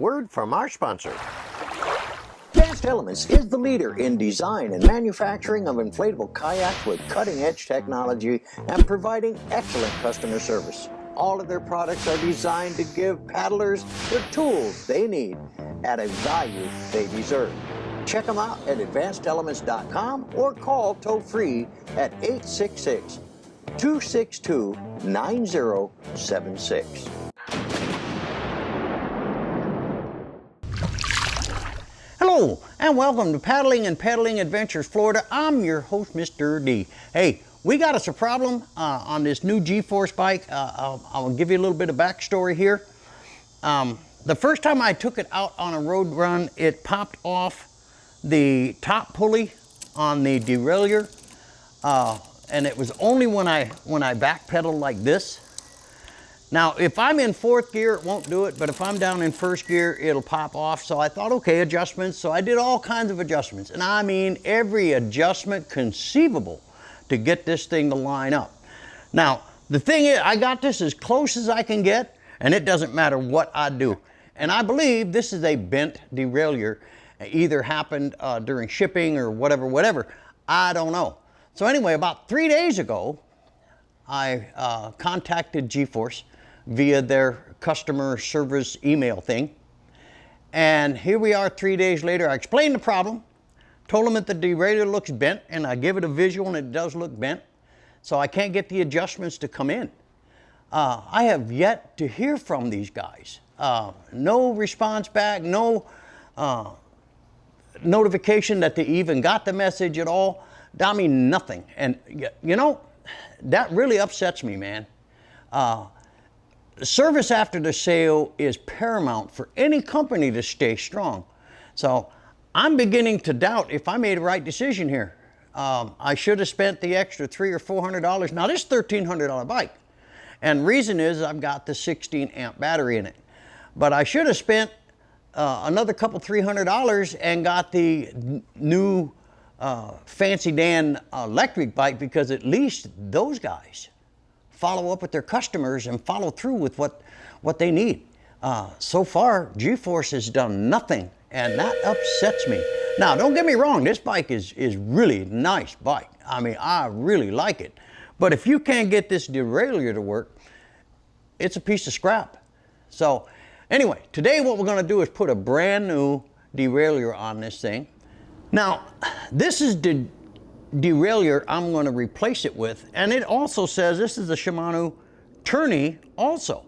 word from our sponsor. Advanced Elements is the leader in design and manufacturing of inflatable kayaks with cutting-edge technology and providing excellent customer service. All of their products are designed to give paddlers the tools they need at a value they deserve. Check them out at advancedelements.com or call toll-free at 866-262-9076. Hello, and welcome to Paddling and Pedaling Adventures Florida. I'm your host, Mr. D. Hey, we got us a problem on this new G-Force bike. I'll give you a little bit of backstory here. The first time I took it out on a road run, it popped off the top pulley on the derailleur, and it was only when I backpedaled like this. Now, if I'm in fourth gear, it won't do it, but if I'm down in first gear, it'll pop off. So I thought, okay, adjustments. So I did all kinds of adjustments, and I mean every adjustment conceivable to get this thing to line up. Now, the thing is, I got this as close as I can get, and it doesn't matter what I do. And I believe this is a bent derailleur. It either happened during shipping or whatever. I don't know. So anyway, about 3 days ago, I contacted G-Force via their customer service email thing. And here we are 3 days later. I explained the problem, told them that the derailleur looks bent, and I give it a visual and it does look bent. So I can't get the adjustments to come in. I have yet to hear from these guys. No response back, no notification that they even got the message at all. I mean, nothing. And you know, that really upsets me, man. Service after the sale is paramount for any company to stay strong. So I'm beginning to doubt if I made the right decision here. I should have spent the extra $300 or $400. Now this is a $1,300 bike. And reason is I've got the 16 amp battery in it. But I should have spent another couple $300 and got the new Fancy Dan electric bike, because at least those guys follow up with their customers and follow through with what they need. So far, G-Force has done nothing, and that upsets me. Now, don't get me wrong, this bike is really nice bike. I mean, I really like it. But if you can't get this derailleur to work, it's a piece of scrap. So anyway, today what we're gonna do is put a brand new derailleur on this thing. Now, this is the derailleur I'm going to replace it with, and it also says this is a Shimano tourney also.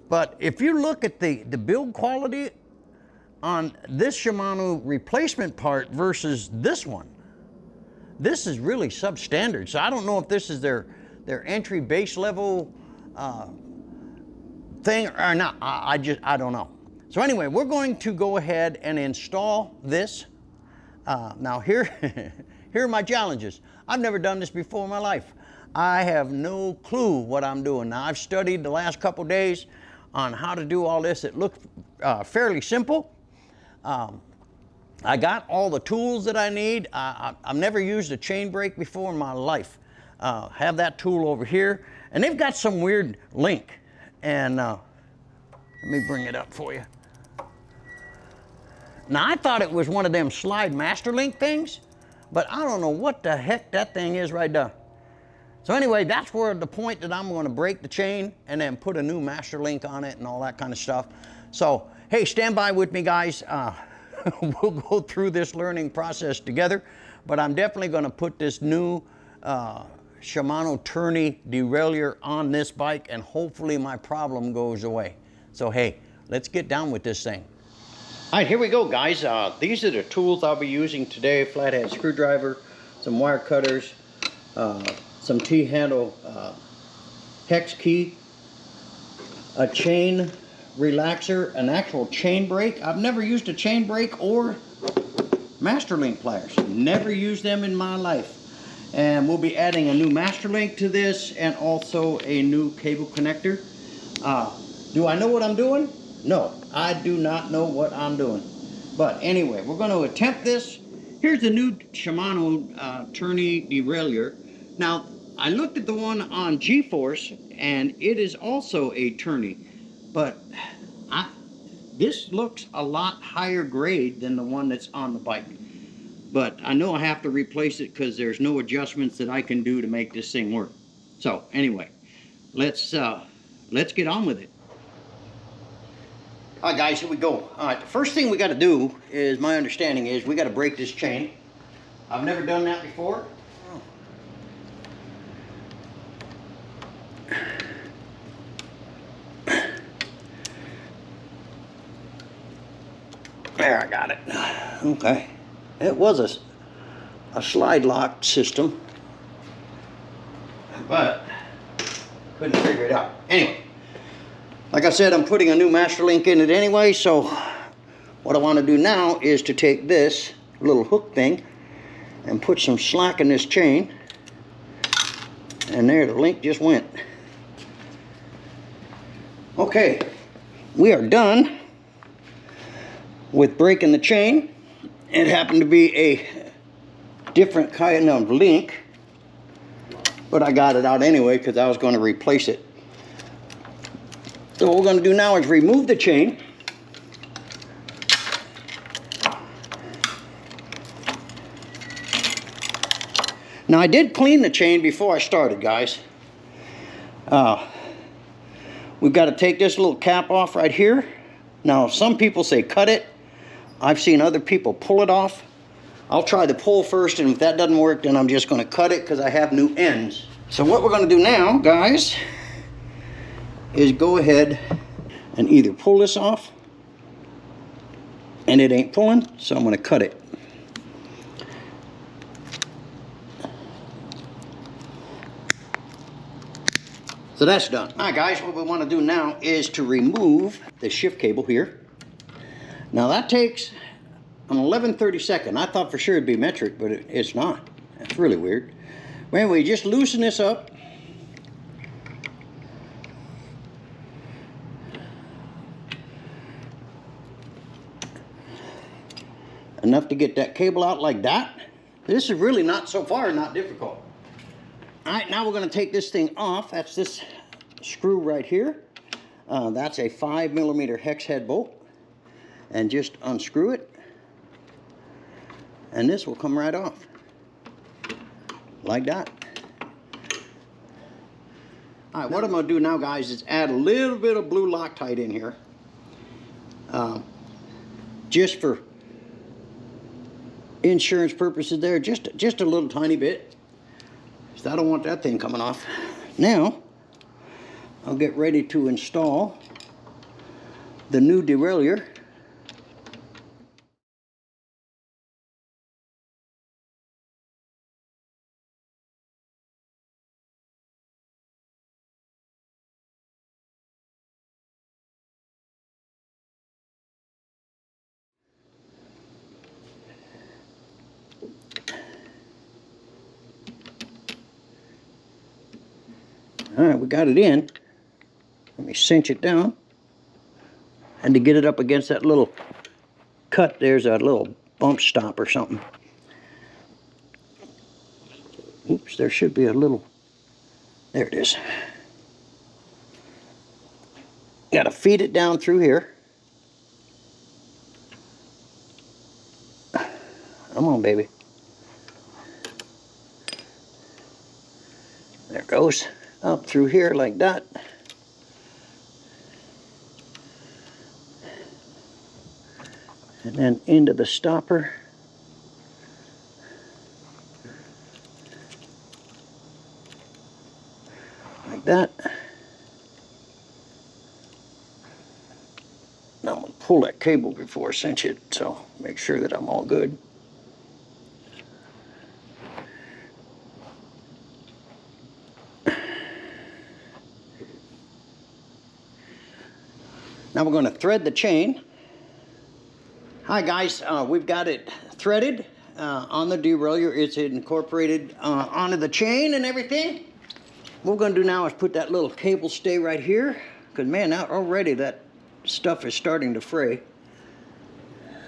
But if you look at the build quality on this Shimano replacement part versus this one, this is really substandard. So I don't know if this is their entry base level thing or not. I don't know. So anyway, we're going to go ahead and install this. Now here are my challenges. I've never done this before in my life. I have no clue what I'm doing. Now I've studied the last couple days on how to do all this. It looked fairly simple. I got all the tools that I need. I've never used a chain brake before in my life. Have that tool over here. And they've got some weird link. And let me bring it up for you. Now, I thought it was one of them slide master link things, but I don't know what the heck that thing is right there. So anyway, that's where the point that I'm going to break the chain and then put a new master link on it and all that kind of stuff. So, hey, stand by with me, guys. We'll go through this learning process together, but I'm definitely going to put this new Shimano tourney derailleur on this bike, and hopefully my problem goes away. So, hey, let's get down with this thing. All right, here we go, guys. These are the tools I'll be using today: flathead screwdriver, some wire cutters, some T-handle hex key, a chain relaxer, an actual chain brake. I've never used a chain brake or master link pliers. Never used them in my life. And we'll be adding a new master link to this and also a new cable connector. Do I know what I'm doing? No, I do not know what I'm doing. But anyway, we're going to attempt this. Here's the new Shimano tourney derailleur. Now, I looked at the one on G-Force, and it is also a tourney. But This looks a lot higher grade than the one that's on the bike. But I know I have to replace it because there's no adjustments that I can do to make this thing work. So anyway, let's get on with it. All right, guys, here we go. All right, the first thing we got to do is, my understanding is, we got to break this chain. I've never done that before. There, I got it. Okay. It was a slide lock system, but couldn't figure it out. Anyway, like I said, I'm putting a new master link in it anyway, so what I want to do now is to take this little hook thing and put some slack in this chain, and there, the link just went. Okay, we are done with breaking the chain. It happened to be a different kind of link, but I got it out anyway because I was going to replace it. So what we're going to do now is remove the chain. Now, I did clean the chain before I started, guys. We've got to take this little cap off right here. Now, some people say cut it. I've seen other people pull it off. I'll try the pull first, and if that doesn't work, then I'm just going to cut it because I have new ends. So what we're going to do now, guys, is go ahead and either pull this off, and it ain't pulling, so I'm going to cut it. So that's done. All right, guys, what we want to do now is to remove the shift cable here. Now that takes an 11/32. I thought for sure it'd be metric, but it's not. That's really weird. But anyway, just loosen this up. Enough to get that cable out like that. This is really not, so far, not difficult. All right, now we're going to take this thing off. That's this screw right here. That's a 5mm hex head bolt. And just unscrew it. And this will come right off. Like that. All right, what I'm going to do now, guys, is add a little bit of blue Loctite in here. Just for insurance purposes there. Just a little tiny bit. I don't want that thing coming off. Now, I'll get ready to install the new derailleur. All right, we got it in. Let me cinch it down. And to get it up against that little cut, there's a little bump stop or something. Oops, there should be a little, there it is. Got to feed it down through here. Come on, baby. There it goes. Up through here like that. And then into the stopper. Like that. Now I'm going to pull that cable before I cinch it, so make sure that I'm all good. Now we're going to thread the chain. Hi guys, we've got it threaded on the derailleur. It's incorporated onto the chain and everything. What we're going to do now is put that little cable stay right here, because man, now already that stuff is starting to fray.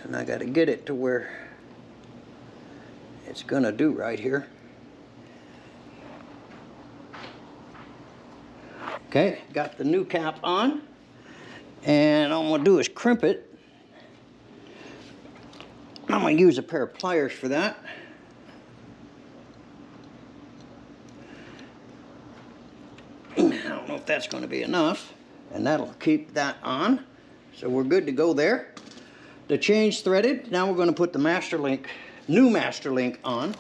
And I got to get it to where it's going to do right here. Okay, got the new cap on. And all I'm gonna do is crimp it. I'm gonna use a pair of pliers for that. I don't know if that's gonna be enough. And that'll keep that on. So we're good to go there. The chain's threaded. Now we're gonna put the master link, new master link on.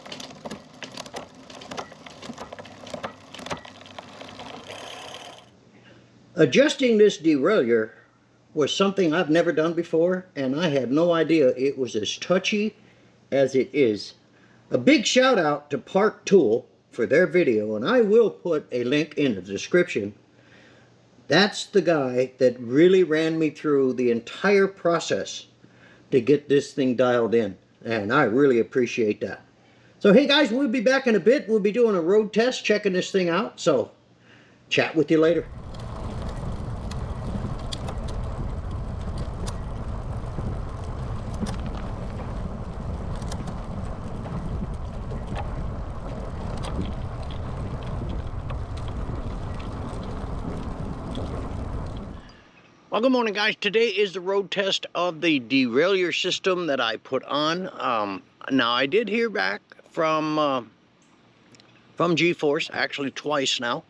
Adjusting this derailleur was something I've never done before, and I had no idea it was as touchy as it is. A big shout out to Park Tool for their video, and I will put a link in the description. That's the guy that really ran me through the entire process to get this thing dialed in, and I really appreciate that. So hey guys, we'll be back in a bit. We'll be doing a road test, checking this thing out, so chat with you later. Well, good morning, guys. Today is the road test of the derailleur system that I put on. Now, I did hear back from G-Force, actually twice now.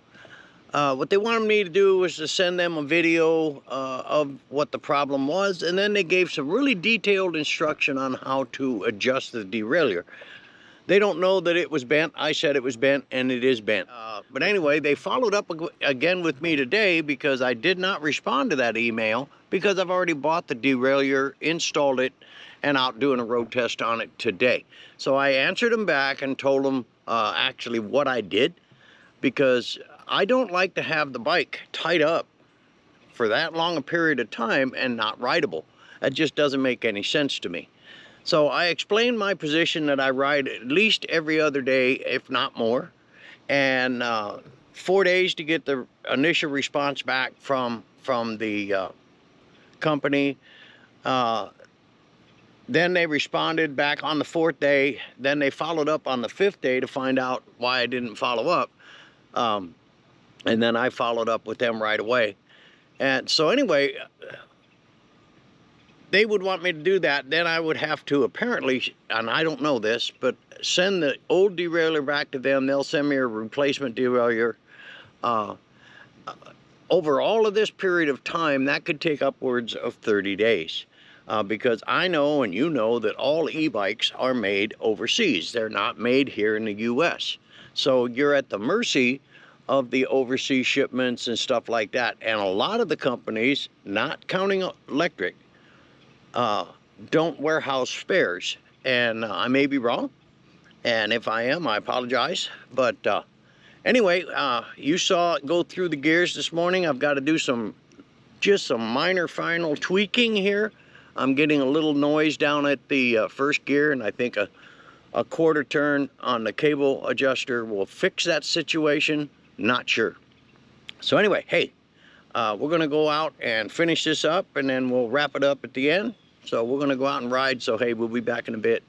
What they wanted me to do was to send them a video of what the problem was, and then they gave some really detailed instruction on how to adjust the derailleur. They don't know that it was bent. I said it was bent, and it is bent. But anyway, they followed up again with me today because I did not respond to that email because I've already bought the derailleur, installed it, and out doing a road test on it today. So I answered them back and told them actually what I did, because I don't like to have the bike tied up for that long a period of time and not rideable. That just doesn't make any sense to me. So I explained my position that I ride at least every other day, if not more, and 4 days to get the initial response back from the company. Then they responded back on the 4th day. Then they followed up on the 5th day to find out why I didn't follow up. And then I followed up with them right away. And so anyway, they would want me to do that. Then I would have to apparently, and I don't know this, but send the old derailleur back to them. They'll send me a replacement derailleur. Over all of this period of time, that could take upwards of 30 days. Because I know, and you know, that all e-bikes are made overseas. They're not made here in the US. So you're at the mercy of the overseas shipments and stuff like that. And a lot of the companies, not counting electric, don't warehouse spares. And I may be wrong, and if I am, I apologize. But anyway, you saw it go through the gears this morning. I've got to do just some minor final tweaking here. I'm getting a little noise down at the first gear, and I think a quarter turn on the cable adjuster will fix that situation. Not sure. So anyway, hey, we're gonna go out and finish this up, and then we'll wrap it up at the end. So we're gonna go out and ride, so hey, we'll be back in a bit.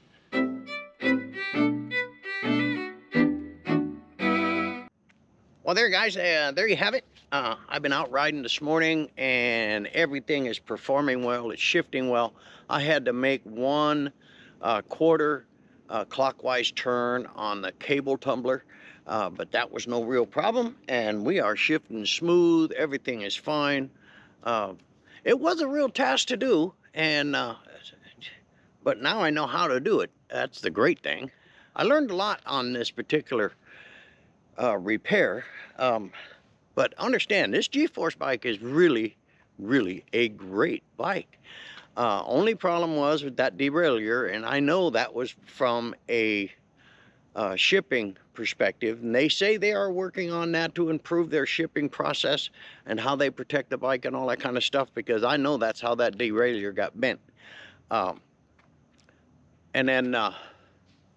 Well, there guys, there you have it. I've been out riding this morning, and everything is performing well. It's shifting well. I had to make one quarter clockwise turn on the cable tumbler, but that was no real problem, and we are shifting smooth. Everything is fine. It was a real task to do, and but now I know how to do it. That's the great thing. I learned a lot on this particular repair, but understand, this G-Force bike is really a great bike. Only problem was with that derailleur, and I know that was from a shipping perspective, and they say they are working on that to improve their shipping process and how they protect the bike and all that kind of stuff, because I know that's how that derailleur got bent. And then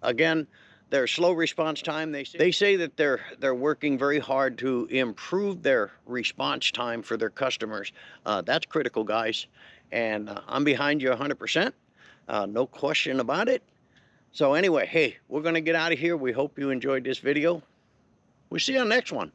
again, their slow response time, they say that they're working very hard to improve their response time for their customers. That's critical, guys, and I'm behind you 100%, no question about it. So anyway, hey, we're gonna get out of here. We hope you enjoyed this video. We'll see you on the next one.